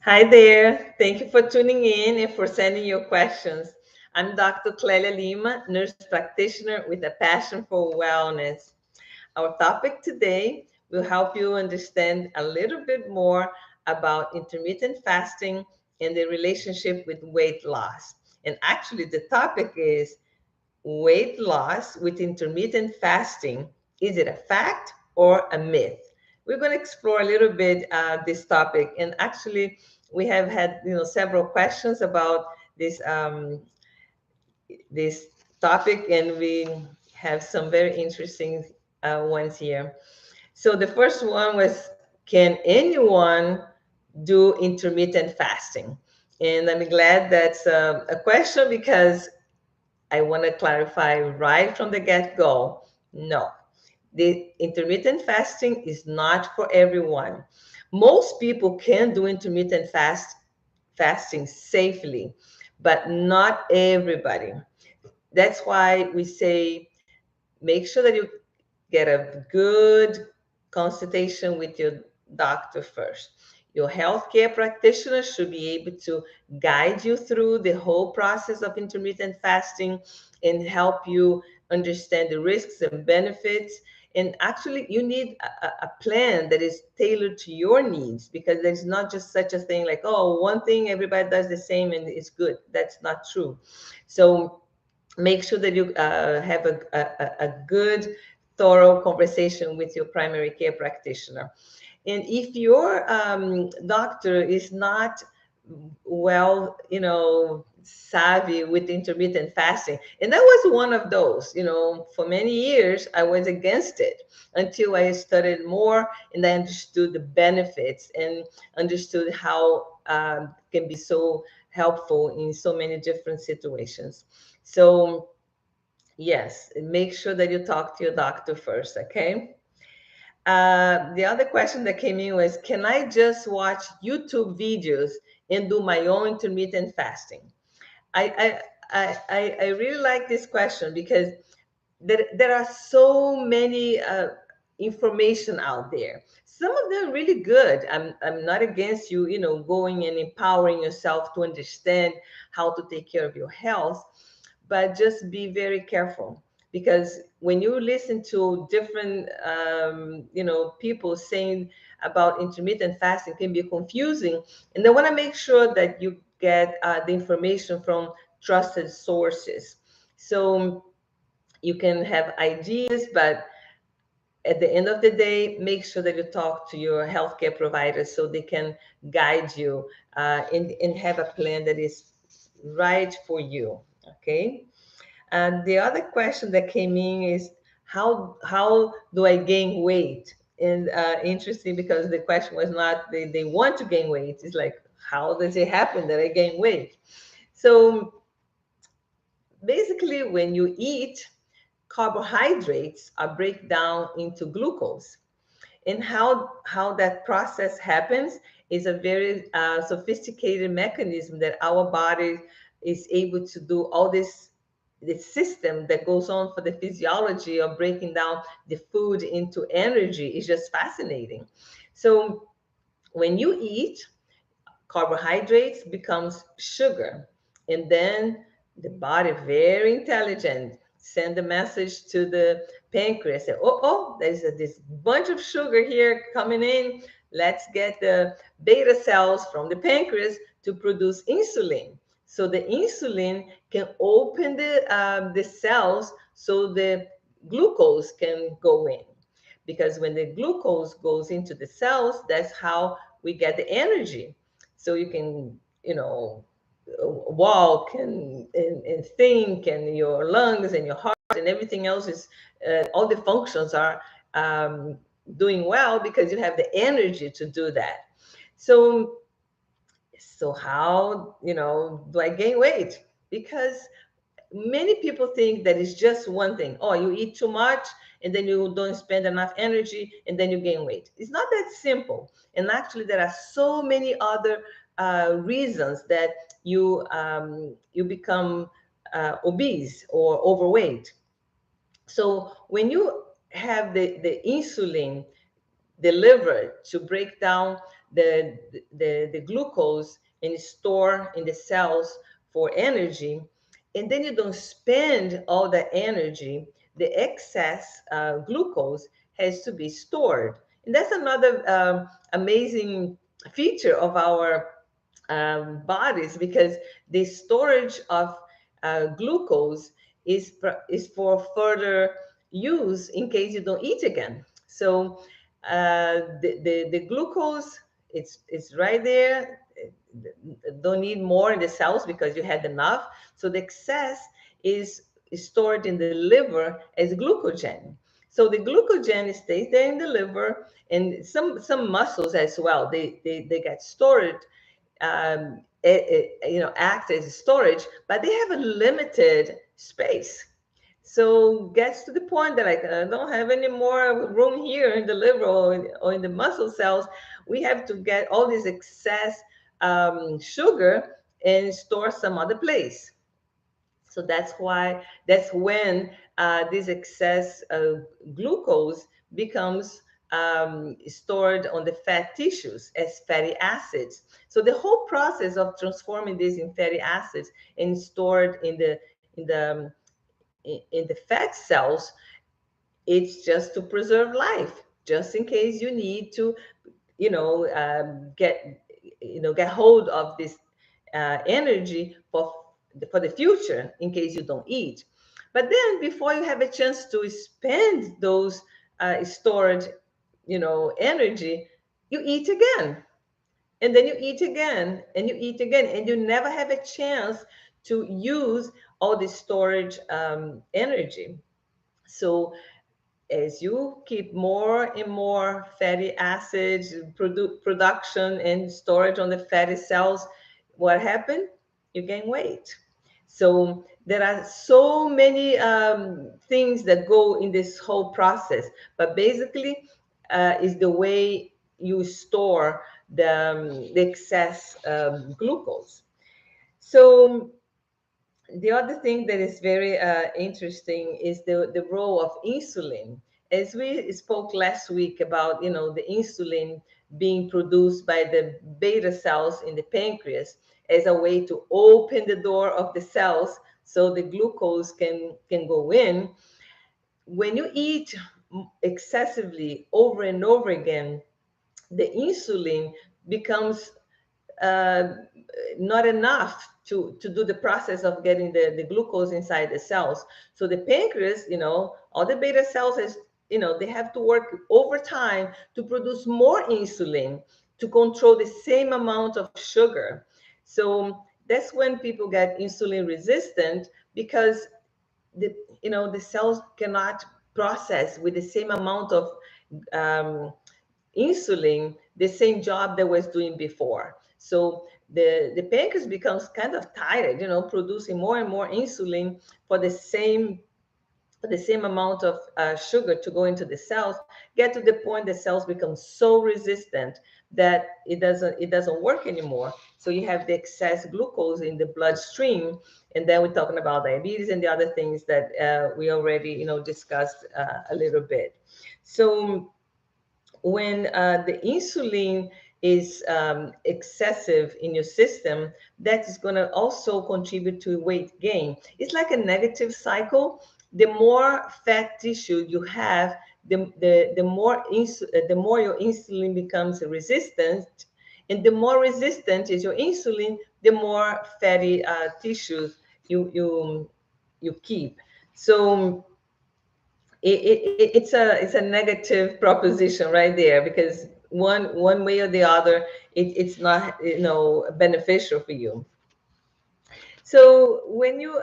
Hi there. Thank you for tuning in and for sending your questions. I'm Dr. Clelia Lima, nurse practitioner with a passion for wellness. Our topic today will help you understand a little bit more about intermittent fasting and the relationship with weight loss. And actually, the topic is weight loss with intermittent fasting. Is it a fact or a myth? We're going to explore a little bit this topic, and actually, we have had several questions about this this topic, and we have some very interesting ones here. So the first one was, can anyone do intermittent fasting? And I'm glad that's a question because I want to clarify right from the get go. No, the intermittent fasting is not for everyone. Most people can do fasting safely, but not everybody. That's why we say make sure that you get a good consultation with your doctor first. Your healthcare practitioner should be able to guide you through the whole process of intermittent fasting and help you understand the risks and benefits. And actually, you need a plan that is tailored to your needs, because there's not just such a thing like, oh, one thing everybody does the same and it's good. That's not true. So make sure that you have a good, thorough conversation with your primary care practitioner. And if your doctor is not well, savvy with intermittent fasting, and that was one of those, for many years I was against it until I studied more and I understood the benefits and understood how can be so helpful in so many different situations. So yes, make sure that you talk to your doctor first, okay? The other question that came in was, can I just watch YouTube videos and do my own intermittent fasting? I really like this question because there are so many information out there. Some of them are really good. I'm not against you, going and empowering yourself to understand how to take care of your health, but just be very careful, because when you listen to different people saying about intermittent fasting, can be confusing, and they want to make sure that you get the information from trusted sources. So you can have ideas, but at the end of the day, make sure that you talk to your healthcare provider so they can guide you and have a plan that is right for you. Okay. And the other question that came in is, how do I gain weight? And interesting, because the question was not they want to gain weight. It's like, how does it happen that I gain weight? So basically, when you eat, carbohydrates are break down into glucose. And how that process happens is a very sophisticated mechanism that our body is able to do. All this system that goes on for the physiology of breaking down the food into energy is just fascinating. So when you eat, carbohydrates becomes sugar, and then the body, very intelligent, send a message to the pancreas, say, oh, there's this bunch of sugar here coming in. Let's get the beta cells from the pancreas to produce insulin, so the insulin can open the cells so the glucose can go in. Because when the glucose goes into the cells, that's how we get the energy. So you can, walk and think, and your lungs and your heart and everything else is, all the functions are um, doing well because you have the energy to do that. So how, do I gain weight? Because many people think that it's just one thing. Oh, you eat too much and then you don't spend enough energy and then you gain weight. It's not that simple. And actually, there are so many other reasons that you become obese or overweight. So when you have the insulin delivered to break down the glucose and store in the cells for energy, and then you don't spend all the energy, the excess glucose has to be stored. And that's another amazing feature of our bodies, because the storage of glucose is for further use in case you don't eat again. So the glucose, it's right there. Don't need more in the cells because you had enough. So the excess is stored in the liver as glucogen. So the glucogen stays there in the liver, and some muscles as well. They get stored, act as storage, but they have a limited space. So gets to the point that I don't have any more room here in the liver or in the muscle cells. We have to get all this excess sugar and store some other place. So that's when this excess glucose becomes stored on the fat tissues as fatty acids. So the whole process of transforming these in fatty acids and stored in the fat cells, it's just to preserve life, just in case you need to, get hold of this energy for the future in case you don't eat. But then before you have a chance to spend those stored, energy, you eat again, and then you eat again, and you eat again, and you never have a chance to use all the storage energy. So as you keep more and more fatty acids production and storage on the fatty cells, what happened? You gain weight. So there are so many things that go in this whole process, but basically is the way you store the excess glucose. So the other thing that is very interesting is the role of insulin. As we spoke last week about, the insulin being produced by the beta cells in the pancreas as a way to open the door of the cells so the glucose can go in. When you eat excessively over and over again, the insulin becomes uh, not enough to do the process of getting the glucose inside the cells. So the pancreas, all the beta cells they have to work overtime to produce more insulin to control the same amount of sugar. So that's when people get insulin resistant, because the the cells cannot process with the same amount of um, insulin the same job that was doing before. So the pancreas becomes kind of tired, producing more and more insulin for the same amount of sugar to go into the cells. Get to the point the cells become so resistant that it doesn't work anymore. So you have the excess glucose in the bloodstream, and then we're talking about diabetes and the other things that we already discussed a little bit. So when the insulin is excessive in your system, that is going to also contribute to weight gain. It's like a negative cycle. The more fat tissue you have, the more your insulin becomes resistant, and the more resistant is your insulin, the more fatty tissues you keep. So it's a negative proposition right there, because one way or the other it's not beneficial for you. So when you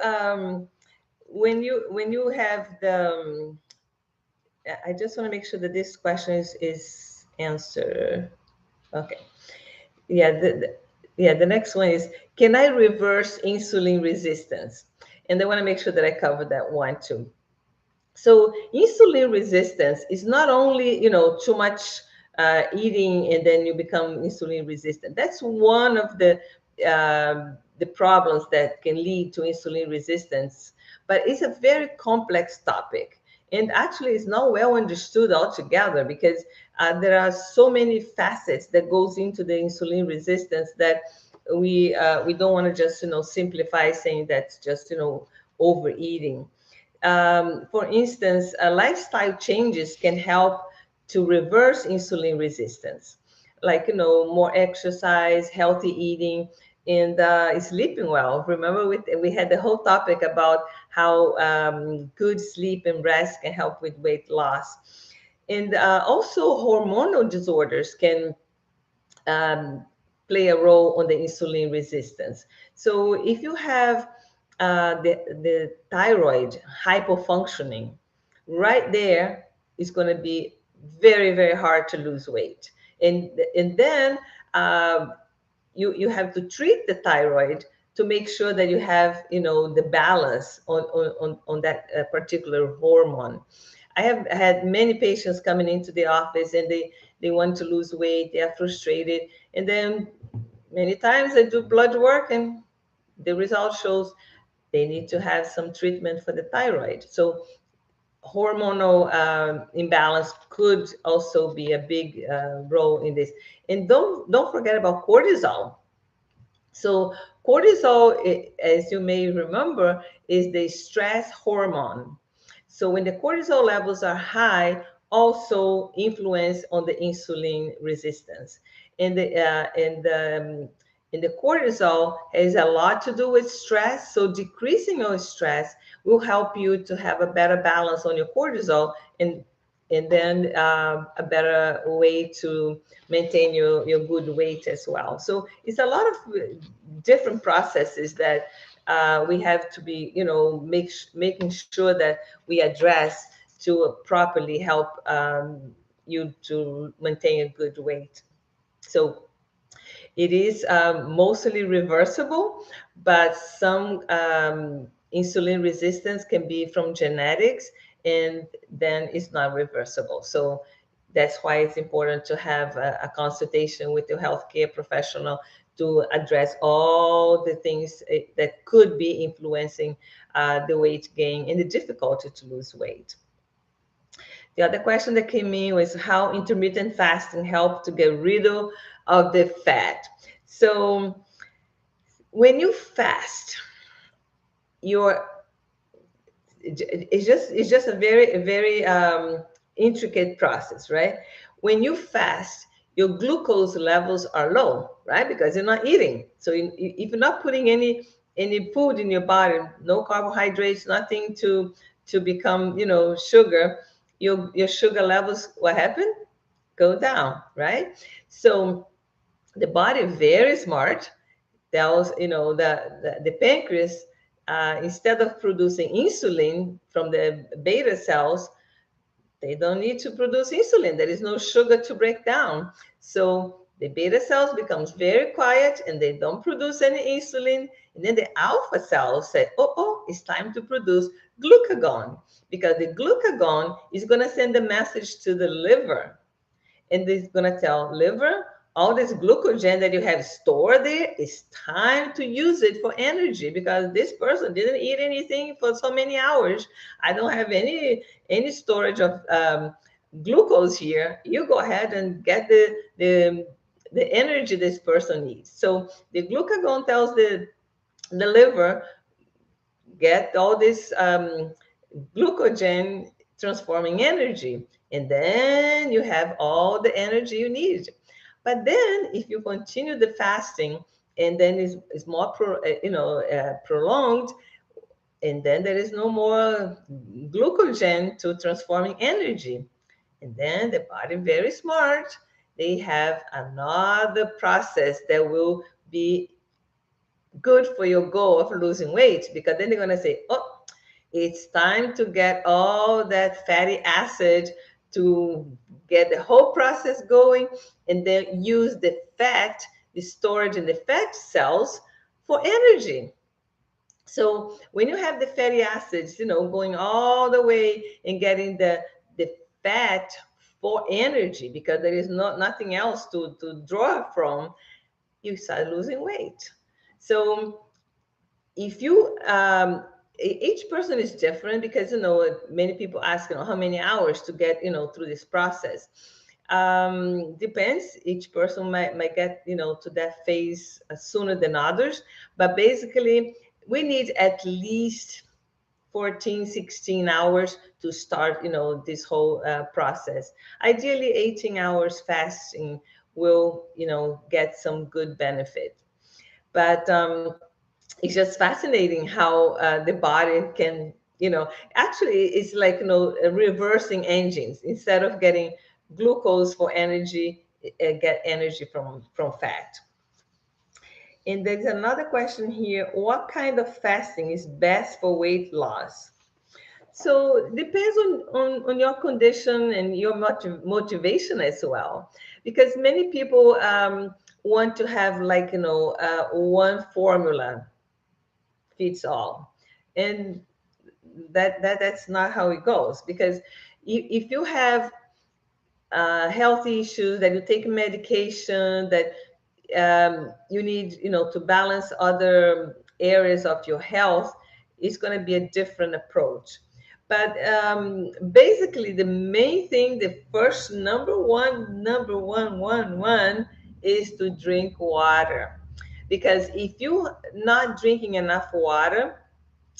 have I just want to make sure that this question is answered. Okay. Yeah, the next one is, can I reverse insulin resistance? And I want to make sure that I cover that one too. So insulin resistance is not only, too much eating and then you become insulin resistant. That's one of the problems that can lead to insulin resistance. But it's a very complex topic. And actually, it's not well understood altogether, because There are so many facets that goes into the insulin resistance that we don't want to just simplify saying that's just overeating. For instance, lifestyle changes can help to reverse insulin resistance, like more exercise, healthy eating, and sleeping well. Remember, we had the whole topic about how good sleep and rest can help with weight loss, and also hormonal disorders can um, play a role on the insulin resistance. So if you have the thyroid hypofunctioning, right there is going to be very, very hard to lose weight. And then you have to treat the thyroid to make sure that you have the balance on that particular hormone. I have had many patients coming into the office, and they want to lose weight, they are frustrated, and then many times they do blood work, and the result shows they need to have some treatment for the thyroid. So hormonal imbalance could also be a big role in this. And don't forget about cortisol. So cortisol, as you may remember, is the stress hormone. So when the cortisol levels are high, also influence on the insulin resistance. And the cortisol has a lot to do with stress. So decreasing your stress will help you to have a better balance on your cortisol, and then a better way to maintain your good weight as well. So it's a lot of different processes that we have to be, making sure that we address to properly help you to maintain a good weight. So it is mostly reversible, but some insulin resistance can be from genetics, and then it's not reversible. So that's why it's important to have a consultation with your healthcare professional to address all the things that could be influencing the weight gain and the difficulty to lose weight. The other question that came in was how intermittent fasting helped to get rid of the fat. So when you fast, your it's just a very intricate process, right? When you fast, your glucose levels are low, right? Because you're not eating. So if you're not putting any food in your body, no carbohydrates, nothing to become sugar, your sugar levels, what happened? Go down, right? So the body, very smart, tells the pancreas, instead of producing insulin from the beta cells, they don't need to produce insulin. There is no sugar to break down. So the beta cells becomes very quiet, and they don't produce any insulin. And then the alpha cells say, oh, it's time to produce glucagon, because the glucagon is going to send a message to the liver, and it's going to tell liver, all this glucogen that you have stored there, it's time to use it for energy, because this person didn't eat anything for so many hours. I don't have any storage of glucose here. You go ahead and get the energy this person needs. So the glucagon tells the liver, get all this glucogen transforming energy, and then you have all the energy you need. But then if you continue the fasting, and then it's more prolonged, and then there is no more glucogen to transforming energy, and then the body, very smart, they have another process that will be good for your goal of losing weight, because then they're going to say, oh, it's time to get all that fatty acid to get the whole process going, and then use the fat, the storage in the fat cells, for energy. So when you have the fatty acids, going all the way and getting the fat for energy, because there is nothing else to draw from, you start losing weight. So if you each person is different, because many people ask how many hours to get through this process. Depends. Each person might get, to that phase sooner than others. But basically, we need at least 14, 16 hours to start, this whole process. Ideally, 18 hours fasting will, get some good benefit. But it's just fascinating how the body can, actually, it's like, reversing engines. Instead of getting glucose for energy, get energy from fat. And there's another question here: what kind of fasting is best for weight loss? So depends on your condition and your motivation as well, because many people want to have, like, one formula fits all, and that's not how it goes. Because if you have health issues, that you take medication, that you need, to balance other areas of your health, it's going to be a different approach. But basically, the main thing, the first number one is to drink water. Because if you're not drinking enough water,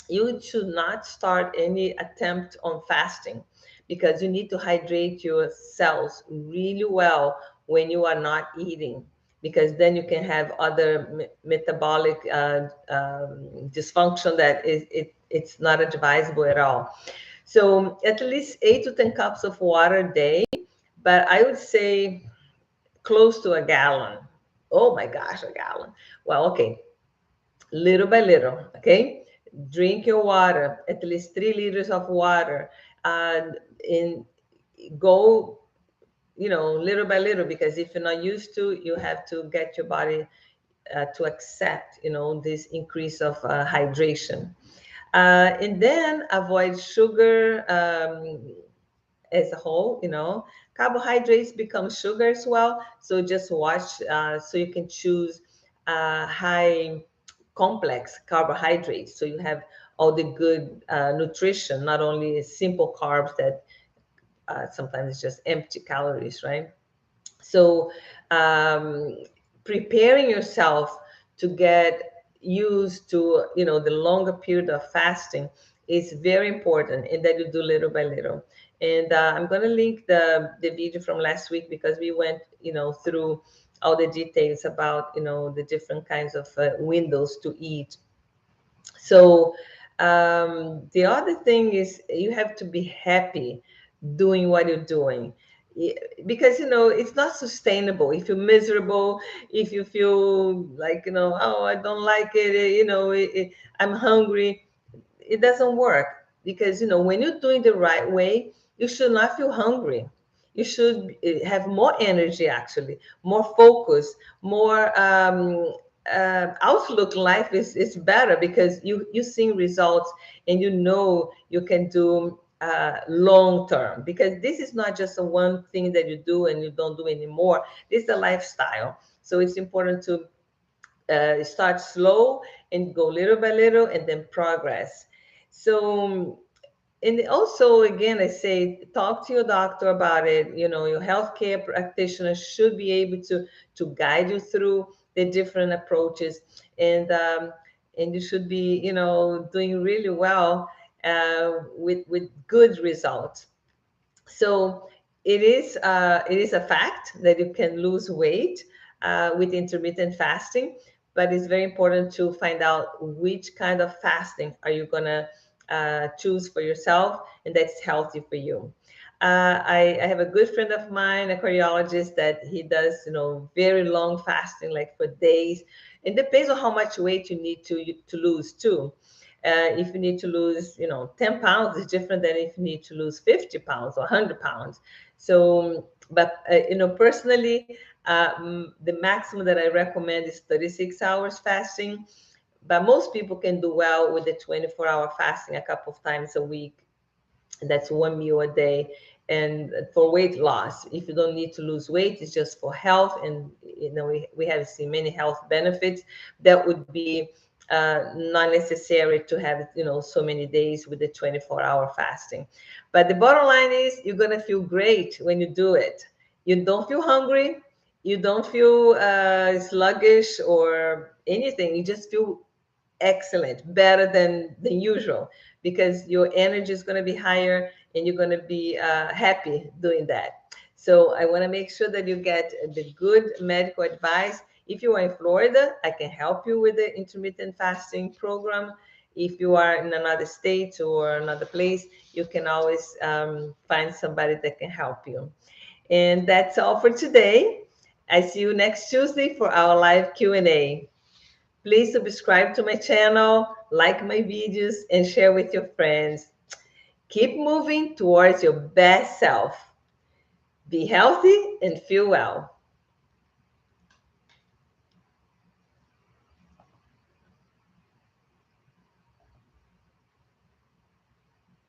you should not start any attempt on fasting, because you need to hydrate your cells really well when you are not eating, because then you can have other metabolic dysfunction that it's not advisable at all. So at least 8 to 10 cups of water a day, but I would say close to a gallon. Oh my gosh, a gallon. Well, okay, little by little, okay? Drink your water, at least 3 liters of water, and in go, little by little, because if you're not used to, you have to get your body to accept, this increase of hydration. And then avoid sugar as a whole. Carbohydrates become sugar as well. So just watch, so you can choose high complex carbohydrates, so you have all the good nutrition, not only simple carbs that sometimes it's just empty calories, right? So um, preparing yourself to get used to, the longer period of fasting is very important, and that you do little by little. And I'm going to link the video from last week, because we went, through all the details about, the different kinds of windows to eat. So the other thing is, you have to be happy doing what you're doing. Because it's not sustainable if you're miserable, if you feel like, oh, I don't like it, I'm hungry. It doesn't work, because when you're doing the right way, you should not feel hungry. You should have more energy, actually, more focus, more outlook. Life is better, because you're seeing results, and you can do long term, because this is not just a one thing that you do and you don't do anymore. This is a lifestyle. So it's important to start slow and go little by little, and then progress. So, and also, again, I say, talk to your doctor about it. Your healthcare practitioner should be able to guide you through the different approaches. And you should be, doing really well with good results. So it is a fact that you can lose weight with intermittent fasting, but it's very important to find out which kind of fasting are you gonna choose for yourself, and that's healthy for you. I have a good friend of mine, a cardiologist, that he does, very long fasting, like for days. It depends on how much weight you need to lose too. If you need to lose, 10 pounds, is different than if you need to lose 50 pounds or 100 pounds. So, but, personally, the maximum that I recommend is 36 hours fasting. But most people can do well with the 24-hour fasting a couple of times a week. That's one meal a day. And for weight loss, if you don't need to lose weight, it's just for health. And we have seen many health benefits. That would be not necessary to have, so many days with the 24-hour fasting. But the bottom line is, you're going to feel great when you do it. You don't feel hungry. You don't feel sluggish or anything. You just feel excellent, better than usual, because your energy is going to be higher and you're going to be happy doing that. So I want to make sure that you get the good medical advice. If you are in Florida, I can help you with the intermittent fasting program. If you are in another state or another place, you can always find somebody that can help you. And that's all for today. I see you next Tuesday for our live Q&A. Please subscribe to my channel, like my videos, and share with your friends. Keep moving towards your best self. Be healthy and feel well.